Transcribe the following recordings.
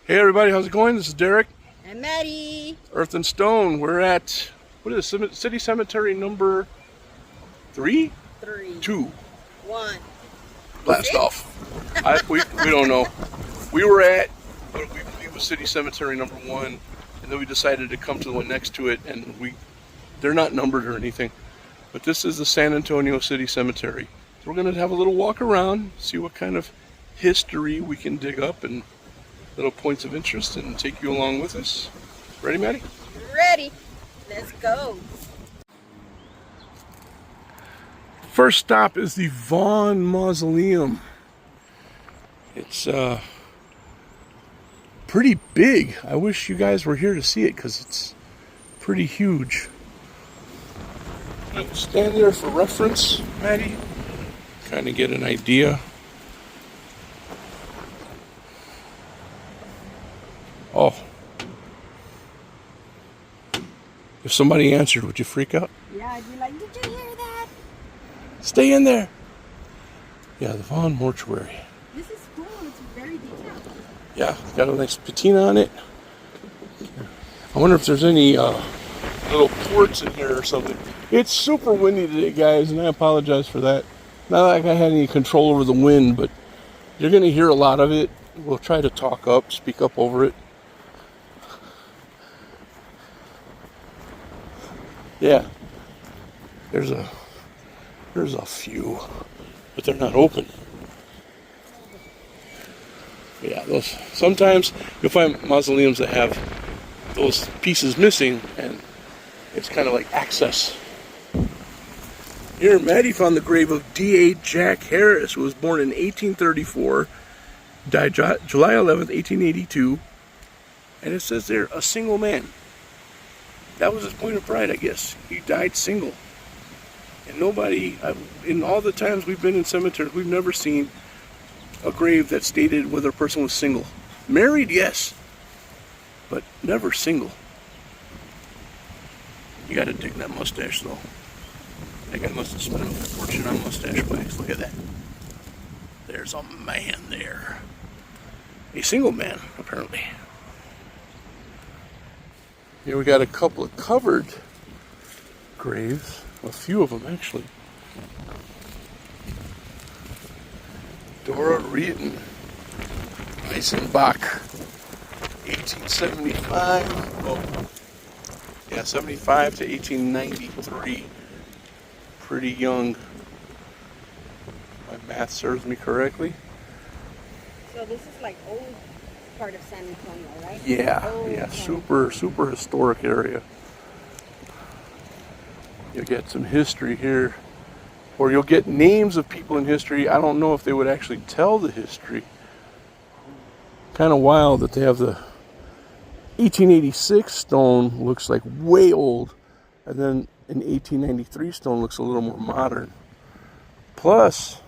Hey everybody, how's it going? This is Derek. And Maddy. Earth and Stone. We're at, what is it, City Cemetery number 3? 3. 2. 1. Blast off. We don't know. We were at, what we believe was City Cemetery number 1, and then we decided to come to the one next to it, and they're not numbered or anything. But this is the San Antonio City Cemetery. So we're going to have a little walk around, see what kind of history we can dig up and little points of interest, and take you along with us. Ready, Maddy? Ready. Let's go. First stop is the Vaughn Mausoleum. It's pretty big. I wish you guys were here to see it because it's pretty huge. Stand there for reference, Maddy. Kind of get an idea. Oh. If somebody answered, would you freak out? Yeah, I'd be like, did you hear that? Stay in there. Yeah, the Vaughn Mortuary. This is cool. It's very detailed. Yeah, got a nice patina on it. I wonder if there's any little ports in here or something. It's super windy today, guys, and I apologize for that. Not like I had any control over the wind, but you're going to hear a lot of it. We'll try to talk up, speak up over it. Yeah, there's a few, but they're not open. Yeah, those sometimes you'll find mausoleums that have those pieces missing, and it's kind of like access. Here, Maddy found the grave of D.A. Jack Harris, who was born in 1834, died July 11th, 1882, and it says there, a single man. That was his point of pride, I guess. He died single. And nobody, in all the times we've been in cemeteries, we've never seen a grave that stated whether a person was single. Married, yes, but never single. You gotta dig that mustache, though. That guy must have spent a fortune on mustache wax. Look at that. There's a man there. A single man, apparently. Here we got a couple of covered graves, a few of them actually. Dora Reeton, Eisenbach, 1875. Oh, yeah, 75 to 1893. Pretty young. My math serves me correctly. So this is like old part of San Antonio, right? Yeah, yeah, super historic area. You'll get some history here, or you'll get names of people in history. I don't know if they would actually tell the history. Kind of wild that they have the 1886 stone looks like way old, and then an 1893 stone looks a little more modern. Plus,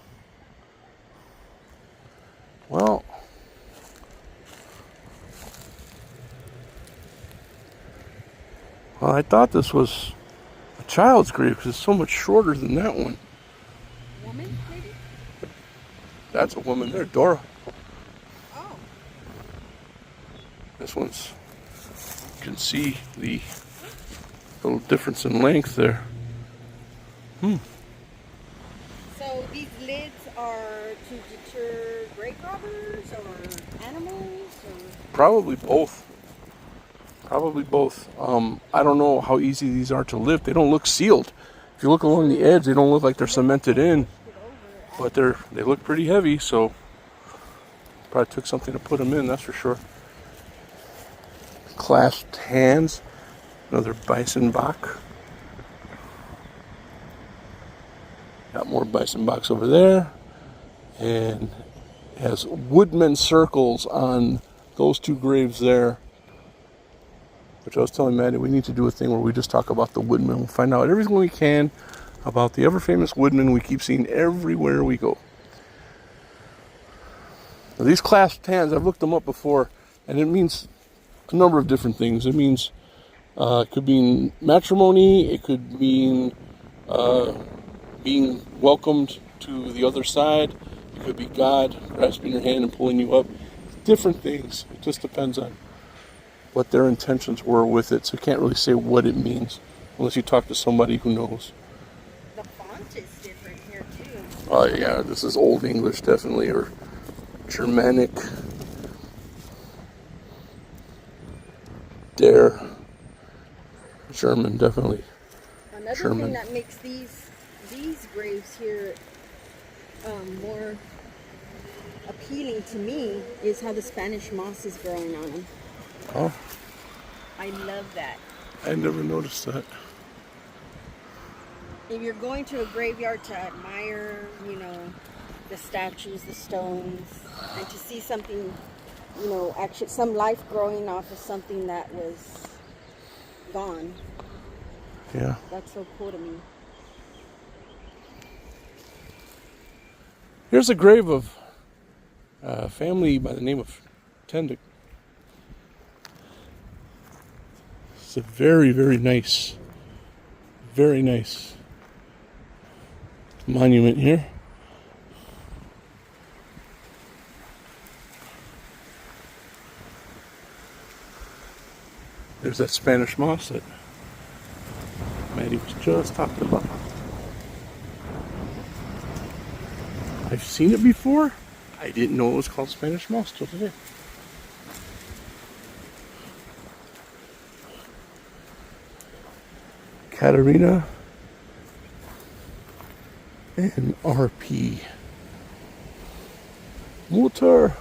well, I thought this was a child's grave because it's so much shorter than that one. Woman, maybe? That's a woman there, Dora. Oh. This one's, you can see the little difference in length there. So these lids are to deter grave robbers or animals? Or? Probably both. Probably both. I don't know how easy these are to lift. They don't look sealed. If you look along the edge, they don't look like they're cemented in. But they look pretty heavy, so probably took something to put them in, that's for sure. Clasped hands. Another bison box. Got more bison box over there. And has Woodmen circles on those two graves there. Which I was telling Maddy, we need to do a thing where we just talk about the Woodmen. We'll find out everything we can about the ever-famous Woodmen we keep seeing everywhere we go. Now, these clasped hands, I've looked them up before, and it means a number of different things. It means, it could mean matrimony, it could mean being welcomed to the other side, it could be God grasping your hand and pulling you up. different things. It just depends on what their intentions were with it. So you can't really say what it means unless you talk to somebody who knows. The font is different here too. Oh yeah, this is Old English definitely, or Germanic. Der. German definitely. Another German. thing that makes these graves here more appealing to me is how the Spanish moss is growing on them. Oh, I love that. I never noticed that. If you're going to a graveyard to admire, you know, the statues, the stones, and to see something, you know, actually some life growing off of something that was gone. Yeah. That's so cool to me. Here's a grave of a family by the name of Tendick. It's a very, very nice monument here. There's that Spanish moss that Maddy was just talking about. I've seen it before. I didn't know it was called Spanish moss till today. Katarina and RP. Mutter.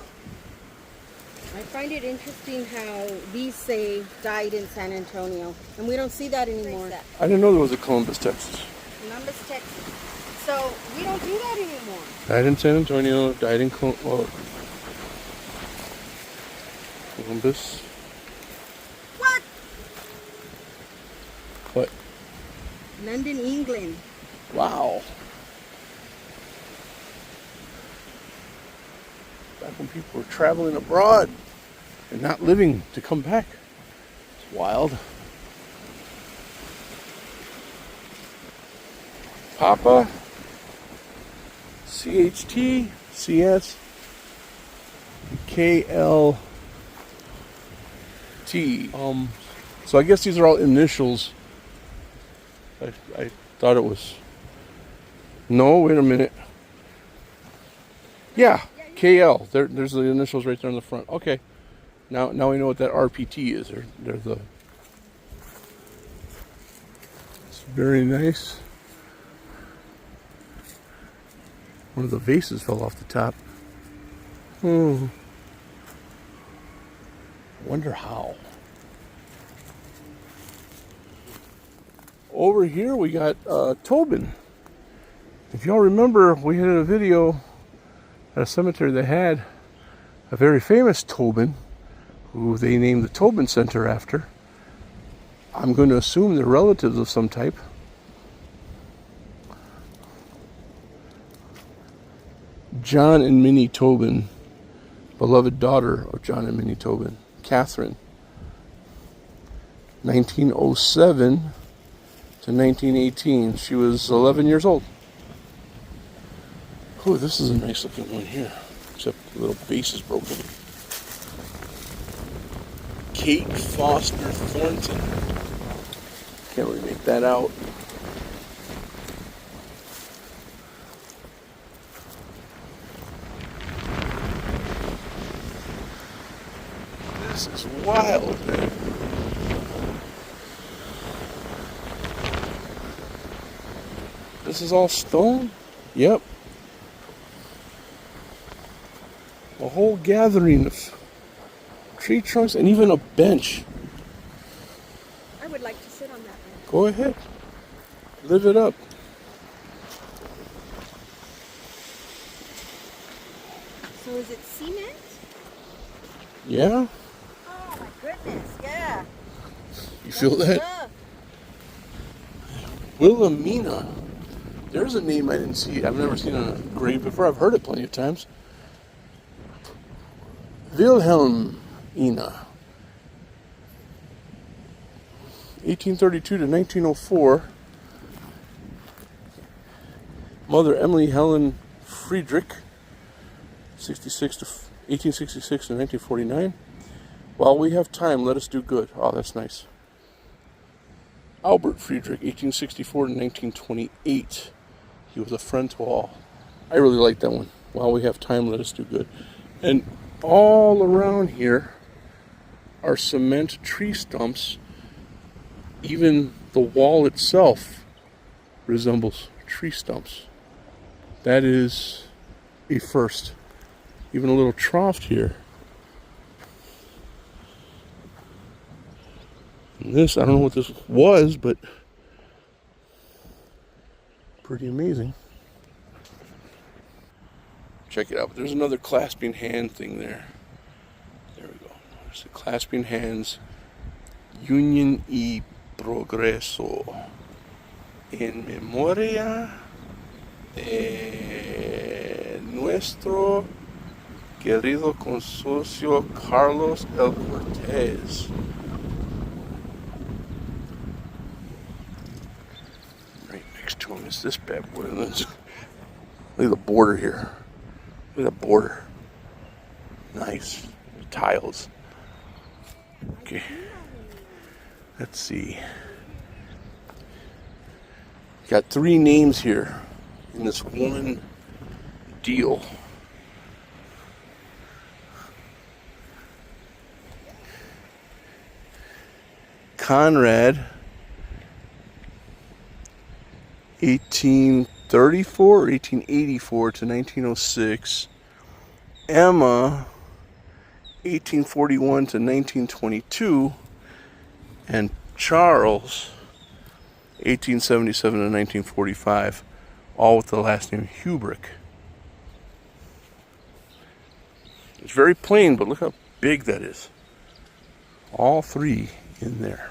I find it interesting how these say died in San Antonio, and we don't see that anymore. I didn't know there was a Columbus, Texas. Columbus, Texas. So we don't do that anymore. Died in San Antonio, died in Columbus. What? What? London, England. Wow. Back when people were traveling abroad and not living to come back. It's wild. Papa, CHT, CS, KLT. So I guess these are all initials. I thought it was. No, wait a minute. Yeah, KL. There's the initials right there on the front. Okay. Now we know what that RPT is. They're the. It's very nice. One of the vases fell off the top. Wonder how. Over here we got Tobin. If y'all remember, we had a video at a cemetery that had a very famous Tobin, who they named the Tobin Center after. I'm going to assume they're relatives of some type. John and Minnie Tobin, beloved daughter of John and Minnie Tobin, Catherine. 1907 to 1918. She was 11 years old. Oh, this is a nice looking one here. Except the little base is broken. Kate Foster Thornton. Can't really make that out. This is wild, man. This is all stone? Yep. A whole gathering of tree trunks and even a bench. I would like to sit on that one. Go ahead. Live it up. So is it cement? Yeah? Oh my goodness, yeah. You feel that? Wilhelmina. There's a name I didn't see. I've never seen on a grave before. I've heard it plenty of times. Wilhelmina. 1832 to 1904. Mother Emily Helen Friedrich. 66 to 1866 to 1949. While we have time, let us do good. Oh, that's nice. Albert Friedrich, 1864 to 1928. He was a friend to all. I really like that one. While we have time, let us do good. And all around here are cement tree stumps. Even the wall itself resembles tree stumps. That is a first. Even a little trough here. And this, I don't know what this was, but pretty amazing. Check it out. There's another clasping hand thing there. There we go. There's the clasping hands. Union y progreso. En memoria de nuestro querido consocio Carlos L. Cortez. Right next to him is this bad boy. Look at the border here. Look at the border. Nice. Tiles. Okay. Let's see. Got 3 names here in this one deal. Conrad, 1834 or 1884 to 1906. Emma, 1841 to 1922. And Charles, 1877 to 1945. All with the last name Hubrick. It's very plain, but look how big that is. All 3 in there.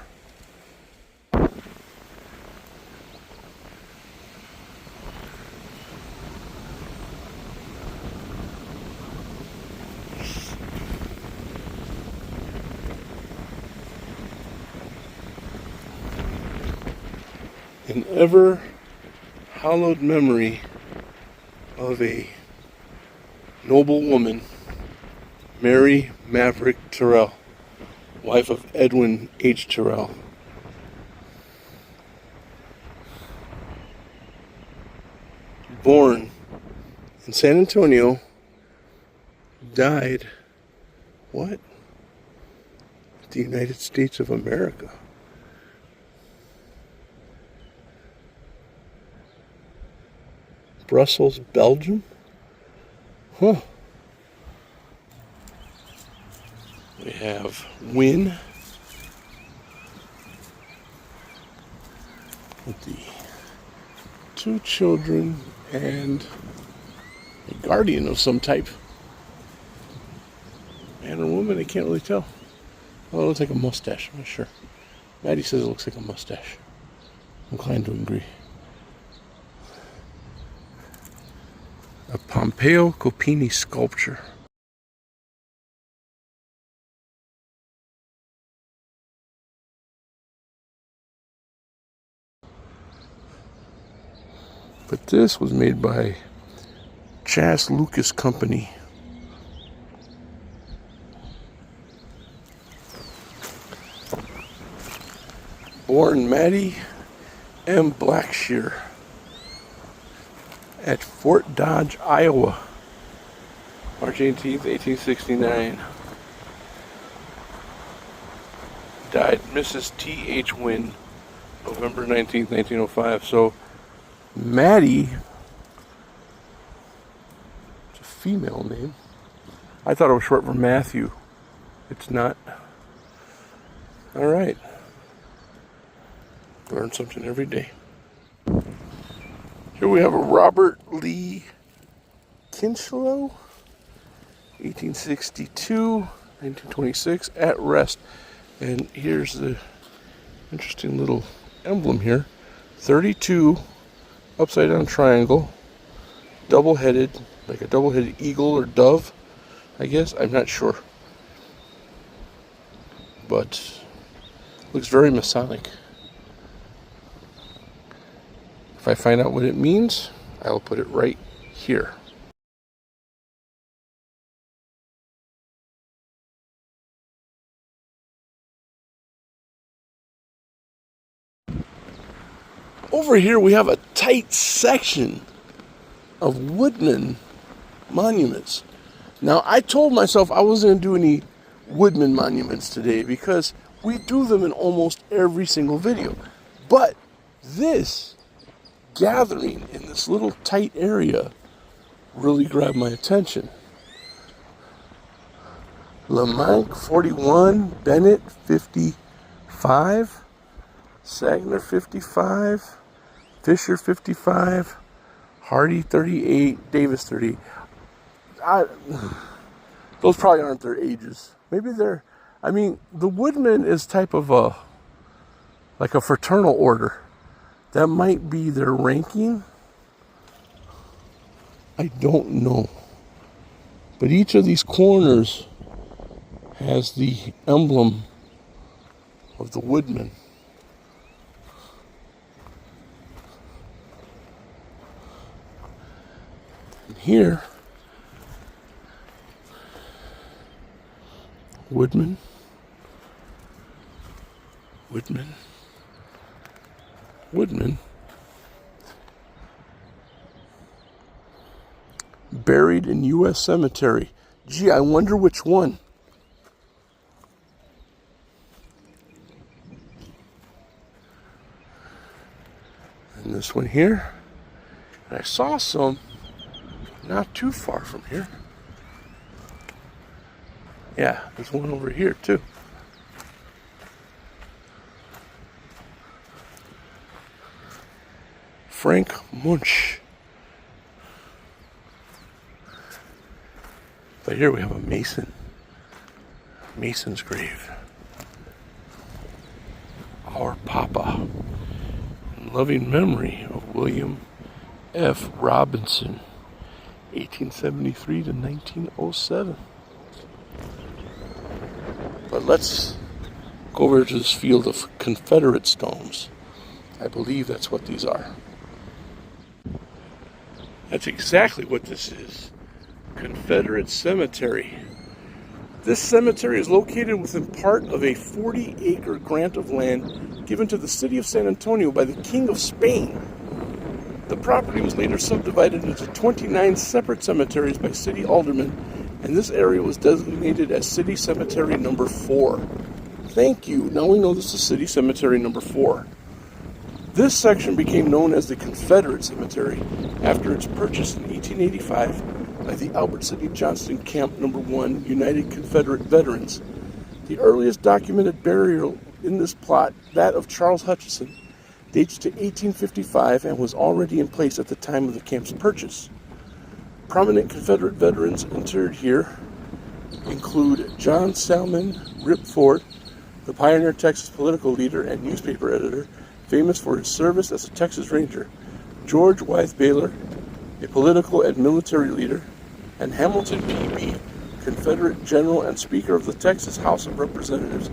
An ever hallowed memory of a noble woman, Mary Maverick Terrell, wife of Edwin H. Terrell. Born in San Antonio, died, what? The United States of America. Brussels, Belgium? Huh. We have Wynn with the 2 children and a guardian of some type. Man or woman, I can't really tell. Oh, it looks like a mustache, I'm not sure. Maddie says it looks like a mustache. I'm inclined to agree. A Pompeo Copini sculpture. But this was made by Chas Lucas Company. Born Maddy and Blackshear at Fort Dodge, Iowa, March 18th, 1869. Died Mrs. T.H. Wynn, November 19th, 1905. So, Maddy, it's a female name. I thought it was short for Matthew. It's not. All right. Learn something every day. Here we have a Robert Lee Kinchlow, 1862, 1926, at rest. And here's the interesting little emblem here. 32 upside down triangle, double-headed, like a double-headed eagle or dove, I guess. I'm not sure. But looks very Masonic. If I find out what it means, I'll put it right here. Over here we have a tight section of Woodmen monuments. Now, I told myself I wasn't going to do any Woodmen monuments today because we do them in almost every single video. But this gathering in this little tight area really grabbed my attention. Lamanck 41, Bennett 55, Sagner 55, Fisher 55, Hardy 38, Davis 38. Those probably aren't their ages. Maybe they're, I mean, the Woodmen is type of like a fraternal order. That might be their ranking. I don't know. But each of these corners has the emblem of the Woodmen. And here, Woodmen, Woodmen, Woodmen, buried in U.S. Cemetery. Gee, I wonder which one. And this one here. And I saw some not too far from here. Yeah, there's one over here too. Frank Munch. But here we have a Mason. Mason's grave. Our Papa. In loving memory of William F. Robinson, 1873 to 1907. But let's go over to this field of Confederate stones. I believe that's what these are. That's exactly what this is. Confederate Cemetery. This cemetery is located within part of a 40-acre grant of land given to the city of San Antonio by the King of Spain. The property was later subdivided into 29 separate cemeteries by city aldermen, and this area was designated as City Cemetery Number 4. Thank you. Now we know this is City Cemetery Number 4. This section became known as the Confederate Cemetery after its purchase in 1885 by the Albert Sidney Johnston Camp No. 1 United Confederate Veterans. The earliest documented burial in this plot, that of Charles Hutchison, dates to 1855 and was already in place at the time of the camp's purchase. Prominent Confederate veterans interred here include John Salmon Rip Ford, the pioneer Texas political leader and newspaper editor, famous for his service as a Texas Ranger, George Wythe Baylor, a political and military leader, and Hamilton P.B., Confederate General and Speaker of the Texas House of Representatives.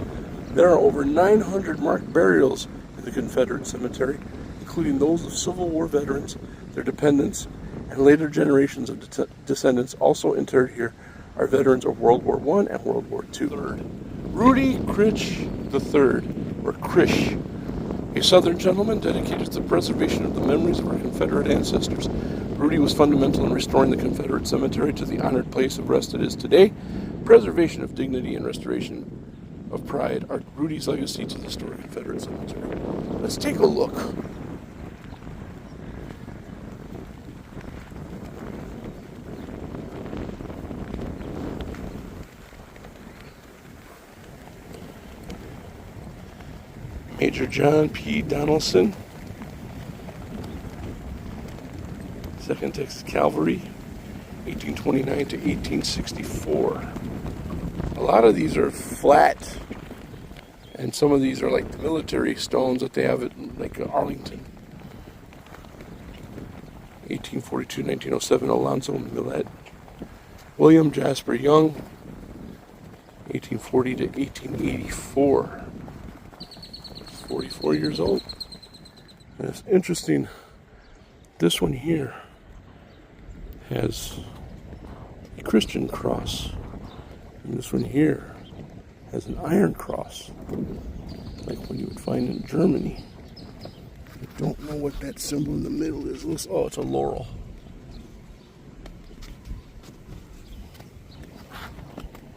There are over 900 marked burials in the Confederate Cemetery, including those of Civil War veterans, their dependents, and later generations of descendants. Also interred here are veterans of World War I and World War II. Rudy Critch III, or Krish, a Southern gentleman dedicated to the preservation of the memories of our Confederate ancestors. Rudy was fundamental in restoring the Confederate Cemetery to the honored place of rest it is today. Preservation of dignity and restoration of pride are Rudy's legacy to the historic Confederate Cemetery. Let's take a look. Major John P. Donaldson, 2nd Texas Cavalry, 1829 to 1864. A lot of these are flat, and some of these are like the military stones that they have at like Arlington. 1842, 1907, Alonzo Millet. William Jasper Young, 1840 to 1884. 44 years old. And it's interesting, this one here has a Christian cross, and this one here has an iron cross, like what you would find in Germany. Don't know what that symbol in the middle is. Looks, oh, it's a laurel.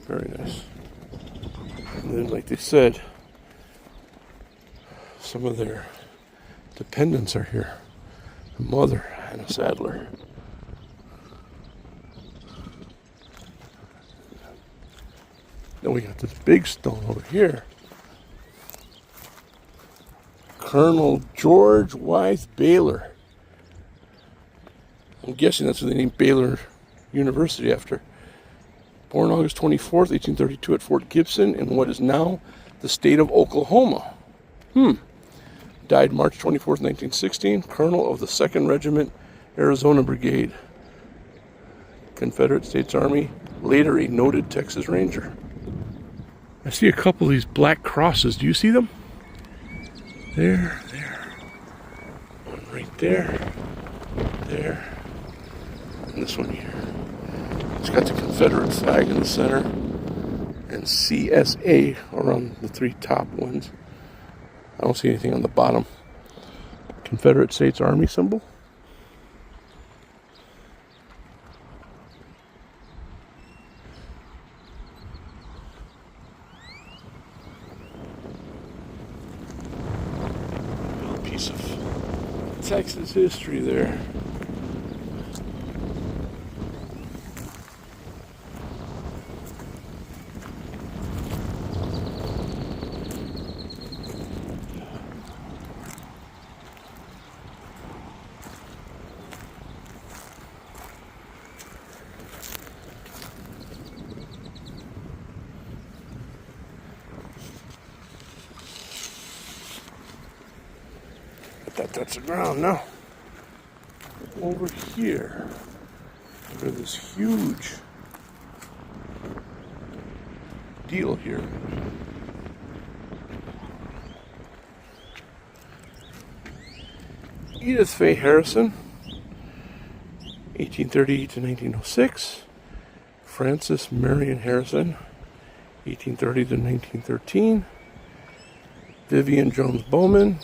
Very nice. And then, like they said, some of their dependents are here. A mother and a saddler. Then we got this big stone over here. Colonel George Wythe Baylor. I'm guessing that's what they named Baylor University after. Born August 24th, 1832 at Fort Gibson in what is now the state of Oklahoma. Died March 24th, 1916. Colonel of the 2nd Regiment, Arizona Brigade. Confederate States Army. Later a noted Texas Ranger. I see a couple of these black crosses. Do you see them? There. One right there. There. And this one here. It's got the Confederate flag in the center. And CSA around the 3 top ones. I don't see anything on the bottom. Confederate States Army symbol. Little piece of Texas history there. That touch the ground now. Over here, there's this huge deal here. Edith Faye Harrison, 1838 to 1906. Frances Marion Harrison, 1830 to 1913. Vivian Jones Bowman,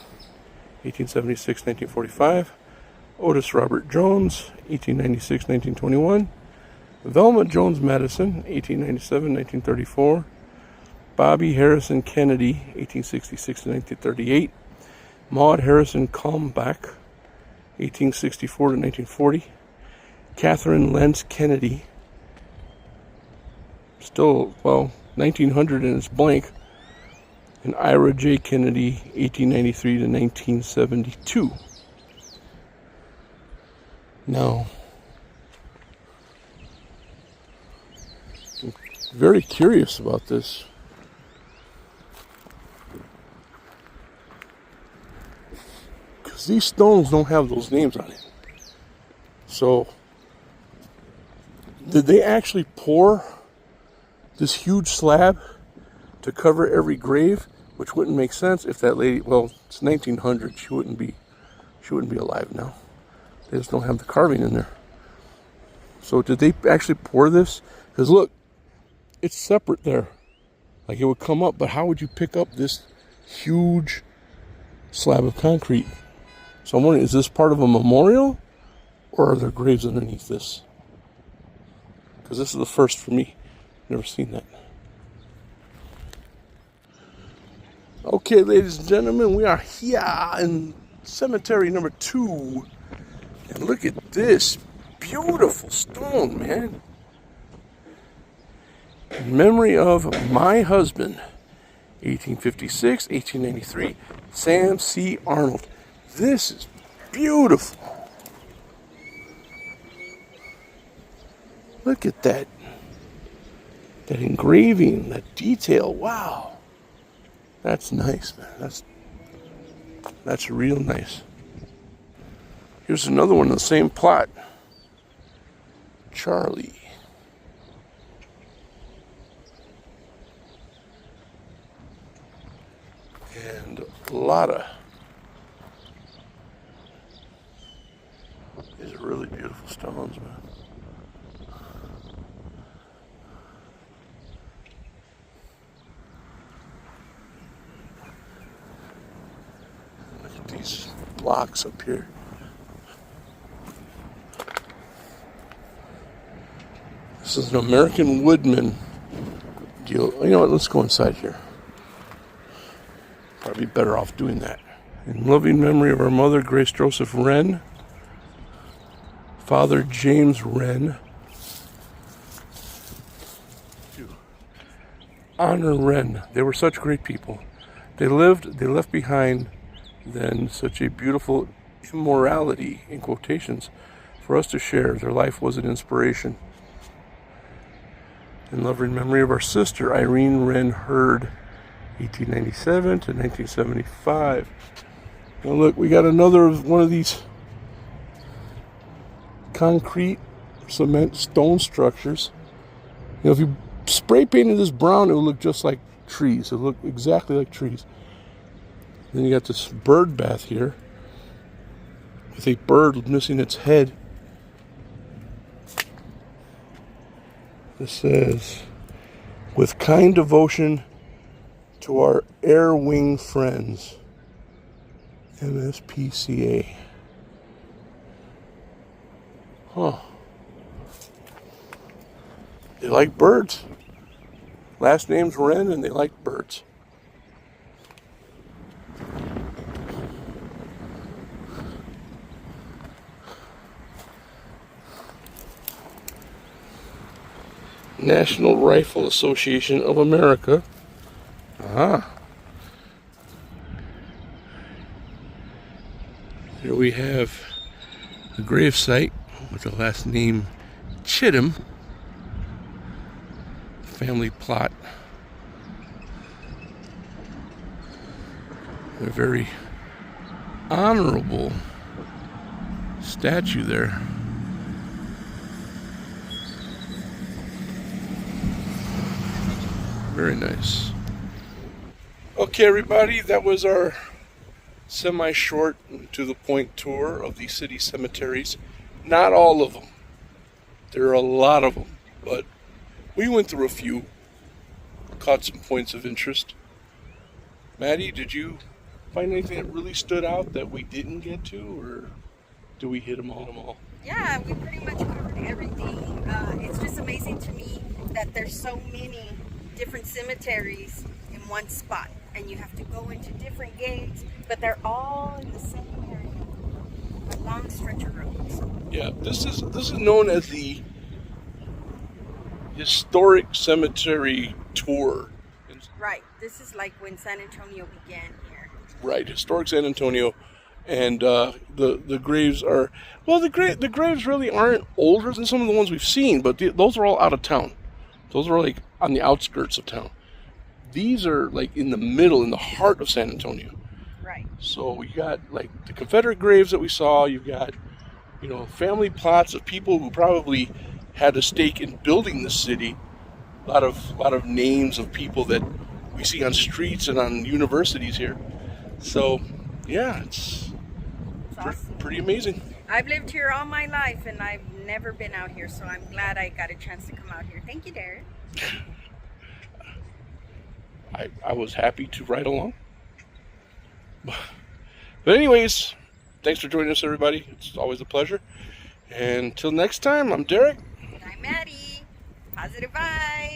1876-1945, Otis Robert Jones, 1896-1921, Velma Jones Madison, 1897-1934, Bobby Harrison Kennedy, 1866-1938, Maud Harrison Kalmbach, 1864-1940, Catherine Lentz Kennedy, still, well, 1900 and it's blank, and Ira J. Kennedy, 1893 to 1972. Now, I'm very curious about this. Because these stones don't have those names on it. So, did they actually pour this huge slab to cover every grave? Which wouldn't make sense if that lady, well, it's 1900, she wouldn't be alive now. They just don't have the carving in there. So did they actually pour this? Because look, it's separate there. Like it would come up, but how would you pick up this huge slab of concrete? So I'm wondering, is this part of a memorial? Or are there graves underneath this? Because this is the first for me. Never seen that. Okay, ladies and gentlemen, we are here in cemetery number 2. And look at this beautiful stone, man. In memory of my husband, 1856, 1893, Sam C. Arnold. This is beautiful. Look at that. That engraving, that detail, wow. That's nice, man. That's real nice. Here's another one in the same plot. Charlie. And Lotta. These are really beautiful stones, man. These blocks up here. This is an American Woodmen deal. You know what? Let's go inside here. Probably better off doing that. In loving memory of our mother, Grace Joseph Wren, Father James Wren. Honor Wren. They were such great people. They left behind then such a beautiful immorality, in quotations, for us to share. Their life was an inspiration. In loving memory of our sister, Irene Wren Hurd, 1897 to 1975. Now look, we got another one of these concrete cement stone structures. You know, if you spray painted this brown, it would look just like trees. It would look exactly like trees. Then you got this bird bath here with a bird missing its head. This says, with kind devotion to our air wing friends, MSPCA. Huh. They like birds. Last name's Wren and they like birds. National Rifle Association of America. Aha. Here we have a grave site with the last name Chittim. Family plot. A very honorable statue there. Very nice. Okay, everybody, that was our semi-short, to-the-point tour of the city cemeteries. Not all of them. There are a lot of them, but we went through a few, caught some points of interest. Maddie, did you find anything that really stood out that we didn't get to, or do we hit them all? Yeah, we pretty much covered everything. It's just amazing to me that there's so many different cemeteries in one spot, and you have to go into different gates, but they're all in the same area, a long stretch of roads. Yeah, this is known as the Historic Cemetery Tour. Right, this is like when San Antonio began here. Right, historic San Antonio, and the graves are, well, the graves really aren't older than some of the ones we've seen, but those are all out of town. Those are like on the outskirts of town. These are like in the middle, in the heart of San Antonio. Right. So you got like the Confederate graves that we saw. You've got, you know, family plots of people who probably had a stake in building the city. A lot of names of people that we see on streets and on universities here. So yeah, it's awesome. Pretty amazing. I've lived here all my life and I've never been out here, so I'm glad I got a chance to come out here. Thank you, Derek. I was happy to ride along. But anyways, thanks for joining us, everybody. It's always a pleasure. And until next time, I'm Derek. And I'm Maddie. Positive vibes.